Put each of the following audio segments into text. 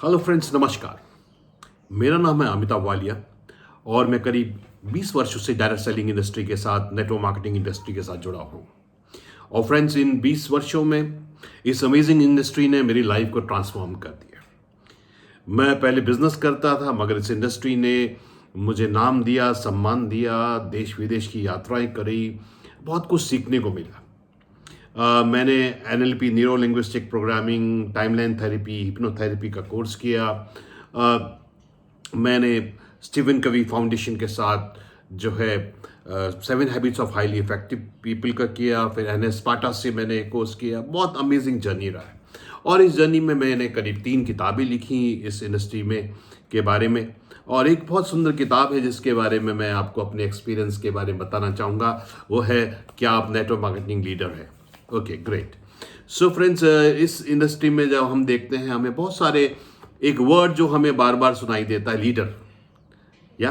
Hello friends, नमस्कार। मेरा नाम है अमिताभ वालिया और मैं करीब 20 वर्षों से डायरेक्ट सेलिंग इंडस्ट्री के साथ, नेटवर्क मार्केटिंग इंडस्ट्री के साथ जुड़ा हूँ। और फ्रेंड्स, इन 20 वर्षों में इस अमेजिंग इंडस्ट्री ने मेरी लाइफ को ट्रांसफॉर्म कर दिया। मैं पहले बिजनेस करता था, मगर इस इंडस्ट्री ने मुझे नाम दिया, सम्मान दिया, देश विदेश की यात्राएं करी, बहुत कुछ सीखने को मिला। मैंने NLP, neuro linguistic programming, timeline therapy, hypnotherapy का कोर्स किया। मैंने स्टीवन कवी फाउंडेशन के साथ जो है 7 habits of highly effective people का किया। फिर NS स्पार्टा से मैंने एक कोर्स किया। बहुत अमेजिंग जर्नी रहा है और इस जर्नी में मैंने करीब 3 किताबें लिखी इस इंडस्ट्री में के बारे में। और एक बहुत सुंदर किताब है जिसके बारे में मैं आपको अपने एक्सपीरियंस के बारे में बताना चाहूँगा। वो है क्या आप नेटवर्क मार्केटिंग लीडर है। Okay, great. सो फ्रेंड्स, इस इंडस्ट्री में जब हम देखते हैं, हमें बहुत सारे एक वर्ड जो हमें बार बार सुनाई देता है, लीडर। या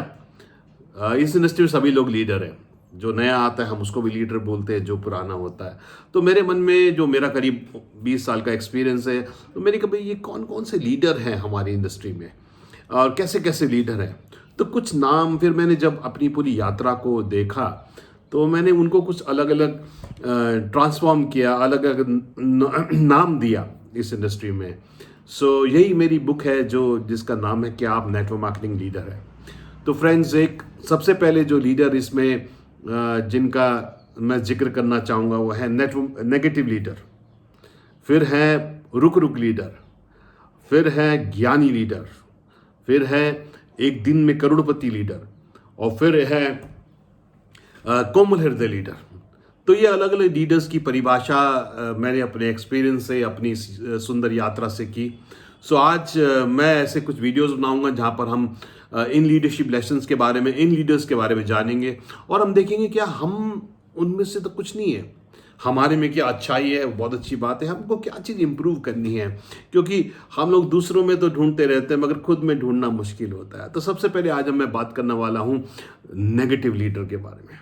इस इंडस्ट्री में सभी लोग लीडर हैं। जो नया आता है हम उसको भी लीडर बोलते हैं, जो पुराना होता है। तो मेरे मन में, जो मेरा करीब 20 साल का एक्सपीरियंस है, तो मेरे कभी ये कौन कौन से लीडर हैं हमारी इंडस्ट्री में और कैसे कैसे लीडर हैं, तो कुछ नाम फिर मैंने जब अपनी पूरी यात्रा को देखा तो मैंने उनको कुछ अलग अलग ट्रांसफॉर्म किया, अलग अलग नाम दिया इस इंडस्ट्री में। सो यही मेरी बुक है जिसका नाम है क्या आप नेटवर्क मार्केटिंग लीडर है। तो फ्रेंड्स, एक सबसे पहले जो लीडर इसमें जिनका मैं जिक्र करना चाहूँगा वो है नेगेटिव लीडर, फिर है रुक रुक लीडर, फिर है ज्ञानी लीडर, फिर है एक दिन में करोड़पति लीडर, और फिर है कोमल हृदय लीडर। तो ये अलग अलग लीडर्स की परिभाषा मैंने अपने एक्सपीरियंस से, अपनी सुंदर यात्रा से की। सो आज मैं ऐसे कुछ वीडियोस बनाऊंगा जहां पर हम इन लीडरशिप लेसन्स के बारे में, इन लीडर्स के बारे में जानेंगे और हम देखेंगे क्या हम उनमें से तो कुछ नहीं है, हमारे में क्या अच्छाई है, बहुत अच्छी बात है, हमको क्या चीज़ इंप्रूव करनी है। क्योंकि हम लोग दूसरों में तो ढूंढते रहते हैं मगर खुद में ढूंढना मुश्किल होता है। तो सबसे पहले आज मैं बात करने वाला हूँ नेगेटिव लीडर के बारे में।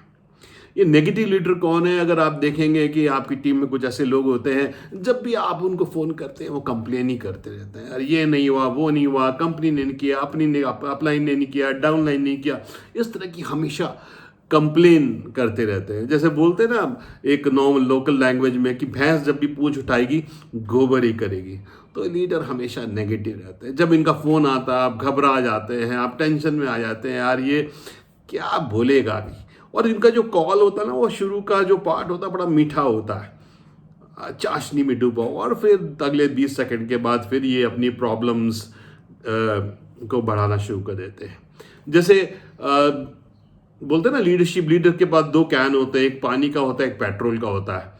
ये नेगेटिव लीडर कौन है? अगर आप देखेंगे कि आपकी टीम में कुछ ऐसे लोग होते हैं, जब भी आप उनको फ़ोन करते हैं वो कंप्लेन ही करते रहते हैं, अरे ये नहीं हुआ, वो नहीं हुआ, कंपनी ने नहीं किया, अपलाइन ने नहीं किया, डाउनलाइन नहीं किया। इस तरह की हमेशा कंप्लेन करते रहते हैं। जैसे बोलते हैं ना एक नॉर्मल लोकल लैंग्वेज में कि भैंस जब भी पूंछ उठाएगी गोबर ही करेगी। तो लीडर हमेशा नेगेटिव रहते हैं। जब इनका फ़ोन आता है आप घबरा जाते हैं, आप टेंशन में आ जाते हैं, यार ये क्या बोलेगा अभी। और इनका जो कॉल होता है ना, वो शुरू का जो पार्ट होता है बड़ा मीठा होता है, चाशनी में डूबा, और फिर अगले 20 सेकंड के बाद फिर ये अपनी प्रॉब्लम्स को बढ़ाना शुरू कर देते हैं। जैसे बोलते हैं ना, लीडर के पास 2 कैन होते हैं, एक पानी का होता है, एक पेट्रोल का होता है।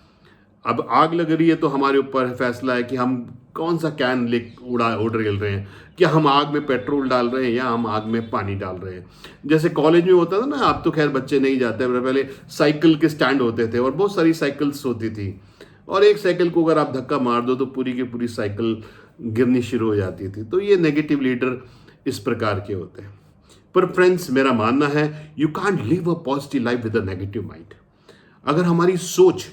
अब आग लग रही है तो हमारे ऊपर फैसला है कि हम कौन सा कैन ले उड़ रहे हैं, क्या हम आग में पेट्रोल डाल रहे हैं या हम आग में पानी डाल रहे हैं। जैसे कॉलेज में होता था ना, अब तो खैर बच्चे नहीं जाते, पहले साइकिल के स्टैंड होते थे और बहुत सारी साइकिल्स होती थी, और एक साइकिल को अगर आप धक्का मार दो तो पूरी की पूरी साइकिल गिरनी शुरू हो जाती थी। तो ये नेगेटिव लीडर इस प्रकार के होते हैं। पर फ्रेंड्स, मेरा मानना है you can't live a positive life with a negative mind. अगर हमारी सोच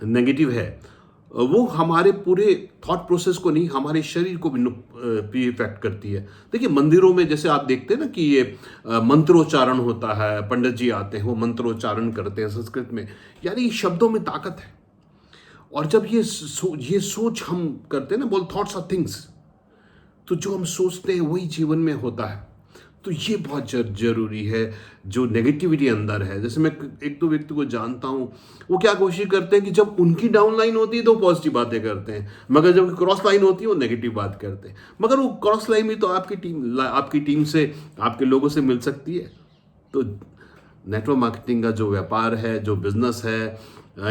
नेगेटिव है, वो हमारे पूरे थॉट प्रोसेस को नहीं, हमारे शरीर को भी इफेक्ट करती है। देखिए, मंदिरों में जैसे आप देखते हैं ना कि ये मंत्रोच्चारण होता है, पंडित जी आते हैं, वो मंत्रोच्चारण करते हैं संस्कृत में। यानी शब्दों में ताकत है। और जब ये सोच हम करते हैं ना, बोल थॉट्स आर थिंग्स, तो जो हम सोचते हैं वही जीवन में होता है। तो ये बहुत जरूरी है। जो नेगेटिविटी अंदर है, जैसे मैं 1-2 व्यक्ति को जानता हूँ, वो क्या कोशिश करते हैं कि जब उनकी डाउन लाइन होती है तो पॉजिटिव बातें करते हैं, मगर जब क्रॉस लाइन होती है वो नेगेटिव बात करते हैं। मगर वो क्रॉस लाइन भी तो आपकी टीम से, आपके लोगों से मिल सकती है। तो नेटवर्क मार्केटिंग का जो व्यापार है, जो बिजनेस है,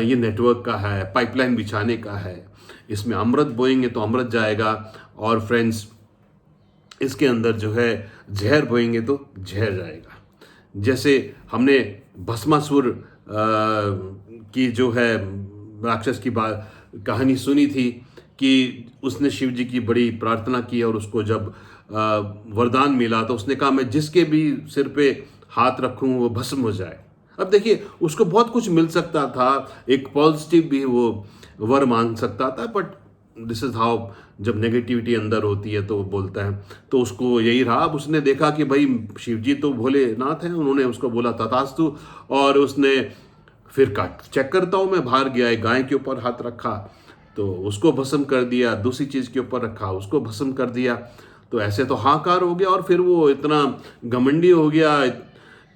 ये नेटवर्क का है, पाइपलाइन बिछाने का है। इसमें अमृत बोएंगे तो अमृत जाएगा, और फ्रेंड्स इसके अंदर जो है जहर बोएंगे तो जहर जाएगा। जैसे हमने भस्मासुर की जो है राक्षस की बात कहानी सुनी थी कि उसने शिव जी की बड़ी प्रार्थना की और उसको जब वरदान मिला तो उसने कहा मैं जिसके भी सिर पे हाथ रखूं वो भस्म हो जाए। अब देखिए, उसको बहुत कुछ मिल सकता था, एक पॉजिटिव भी वो वर मांग सकता था, बट दिस इज हाउ, जब नेगेटिविटी अंदर होती है तो वो बोलता है। तो उसको यही रहा, अब उसने देखा कि भाई शिव जी तो भोलेनाथ हैं, उन्होंने उसको बोला तथास्तु, और उसने फिर काट चेक करता हूँ मैं, बाहर गया, एक गाय के ऊपर हाथ रखा तो उसको भस्म कर दिया, दूसरी चीज़ के ऊपर रखा उसको भस्म कर दिया। तो ऐसे तो हाहाकार हो गया, और फिर वो इतना घमंडी हो गया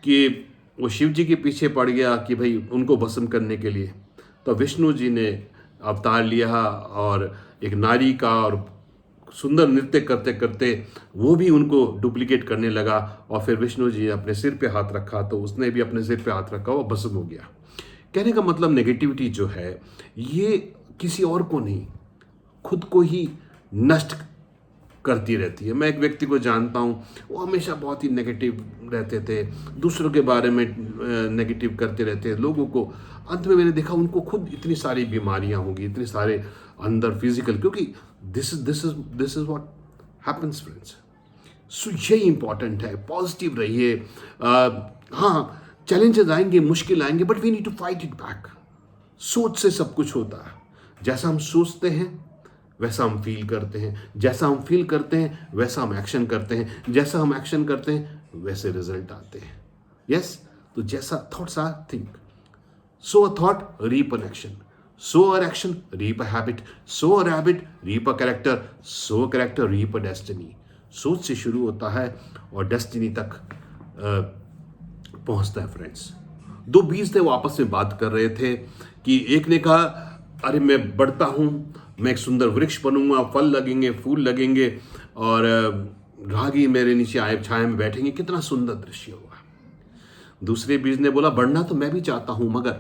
कि वो शिव जी के पीछे पड़ गया कि भाई उनको भस्म करने के लिए। तो विष्णु जी ने अवतार लिया और एक नारी का, और सुंदर नृत्य करते करते वो भी उनको डुप्लीकेट करने लगा। और फिर विष्णु जी ने अपने सिर पे हाथ रखा तो उसने भी अपने सिर पे हाथ रखा, वो भस्म हो गया। कहने का मतलब नेगेटिविटी जो है ये किसी और को नहीं, खुद को ही नष्ट करती रहती है। मैं एक व्यक्ति को जानता हूँ, वो हमेशा बहुत ही नेगेटिव रहते थे, दूसरों के बारे में नेगेटिव करते रहते हैं लोगों को। अंत में मैंने देखा उनको खुद इतनी सारी बीमारियां होगी, इतने सारे अंदर फिजिकल, क्योंकि this is what happens friends. So यही इंपॉर्टेंट है, पॉजिटिव रहिए। हाँ, चैलेंजेस आएंगे, मुश्किल आएंगे, but we need to fight it back. सोच से सब कुछ होता है। जैसा हम सोचते हैं वैसा हम फील करते हैं, जैसा हम फील करते हैं वैसा हम एक्शन करते हैं, जैसा हम एक्शन करते हैं वैसे रिजल्ट आते हैं। यस, तो जैसा thoughts are, think, so a thought reap an action, so a action reap a habit, so a habit reap a character, so a character reap a destiny. सोच से शुरू होता है और डेस्टिनी तक पहुंचता है फ्रेंड्स। दो बीज थे, वो आपस में बात कर रहे थे कि एक ने कहा अरे मैं बढ़ता हूँ, मैं एक सुंदर वृक्ष बनूंगा, फल लगेंगे, फूल लगेंगे, और रागी मेरे नीचे आए छाया में बैठेंगे, कितना सुंदर दृश्य होगा। दूसरे बीज ने बोला बढ़ना तो मैं भी चाहता हूँ, मगर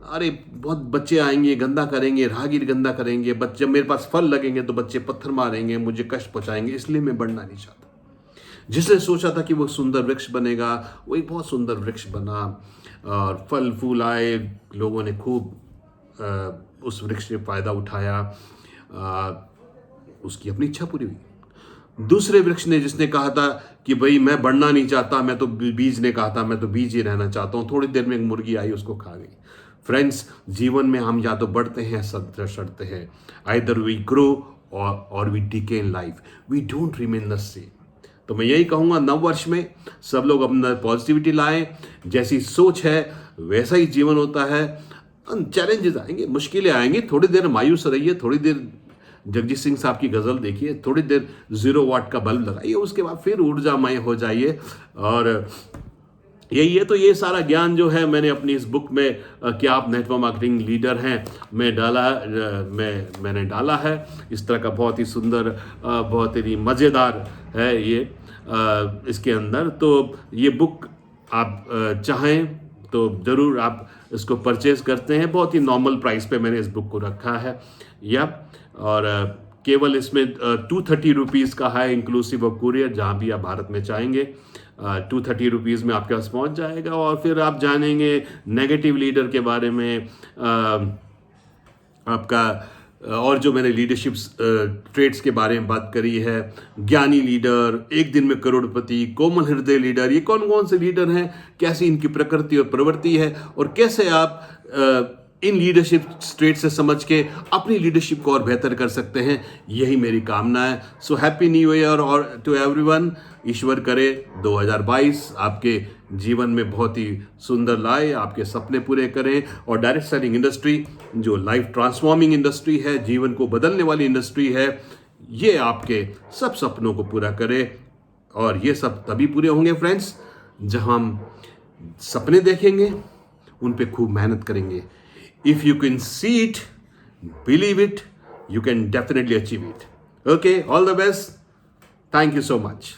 अरे बहुत बच्चे आएंगे, गंदा करेंगे, राहगीर गंदा करेंगे, बच्चे, जब मेरे पास फल लगेंगे तो बच्चे पत्थर मारेंगे, मुझे कष्ट पहुंचाएंगे, इसलिए मैं बढ़ना नहीं चाहता। जिसने सोचा था कि वो सुंदर वृक्ष बनेगा, वो एक बहुत सुंदर वृक्ष बना, और फल फूल आए, लोगों ने खूब उस वृक्ष से फायदा उठाया, उसकी अपनी इच्छा पूरी हुई। दूसरे वृक्ष ने, जिसने कहा था कि भाई मैं बढ़ना नहीं चाहता, मैं तो बीज ने कहा था मैं तो बीज ही रहना चाहता हूँ, थोड़ी देर में एक मुर्गी आई उसको खा गई। फ्रेंड्स, जीवन में हम या तो बढ़ते हैं सड़ते हैं, आइदर वी ग्रो और we decay in life, we don't remain the same. तो मैं यही कहूँगा, नव वर्ष में सब लोग अपना पॉजिटिविटी लाएं, जैसी सोच है वैसा ही जीवन होता है। चैलेंजेस आएंगे, मुश्किलें आएंगी, थोड़ी देर मायूस रहिए, थोड़ी देर जगजीत सिंह साहब की गज़ल देखिए, थोड़ी देर 0 वाट का बल्ब लगाइए, उसके बाद फिर ऊर्जामय हो जाइए। और यही है। तो ये सारा ज्ञान जो है मैंने अपनी इस बुक में क्या आप नेटवर्क मार्केटिंग लीडर हैं मैंने डाला है। इस तरह का बहुत ही सुंदर, बहुत ही मज़ेदार है ये इसके अंदर। तो ये बुक आप चाहें तो ज़रूर आप इसको परचेज़ करते हैं। बहुत ही नॉर्मल प्राइस पे मैंने इस बुक को रखा है और केवल इसमें 230 रुपीज़ का है, इंक्लूसिव ऑफ कुरियर, जहाँ भी आप भारत में चाहेंगे 230 रुपीज़ में आपके पास पहुँच जाएगा। और फिर आप जानेंगे नेगेटिव लीडर के बारे में, आपका और जो मैंने लीडरशिप ट्रेड्स के बारे में बात करी है, ज्ञानी लीडर, एक दिन में करोड़पति, कोमल हृदय लीडर, ये कौन कौन से लीडर हैं, कैसी इनकी प्रकृति और प्रवृत्ति है, और कैसे आप इन लीडरशिप ट्रेड्स से समझ के अपनी लीडरशिप को और बेहतर कर सकते हैं, यही मेरी कामना है। सो हैप्पी न्यू ईयर और टू एवरीवन। ईश्वर करे 2022 आपके जीवन में बहुत ही सुंदर लाए, आपके सपने पूरे करें, और डायरेक्ट सेलिंग इंडस्ट्री जो लाइफ ट्रांसफॉर्मिंग इंडस्ट्री है, जीवन को बदलने वाली इंडस्ट्री है, ये आपके सब सपनों को पूरा करे। और ये सब तभी पूरे होंगे फ्रेंड्स जब हम सपने देखेंगे, उन पे खूब मेहनत करेंगे। If you can see it, believe it, you can definitely achieve it. Okay, all the best. Thank you so much.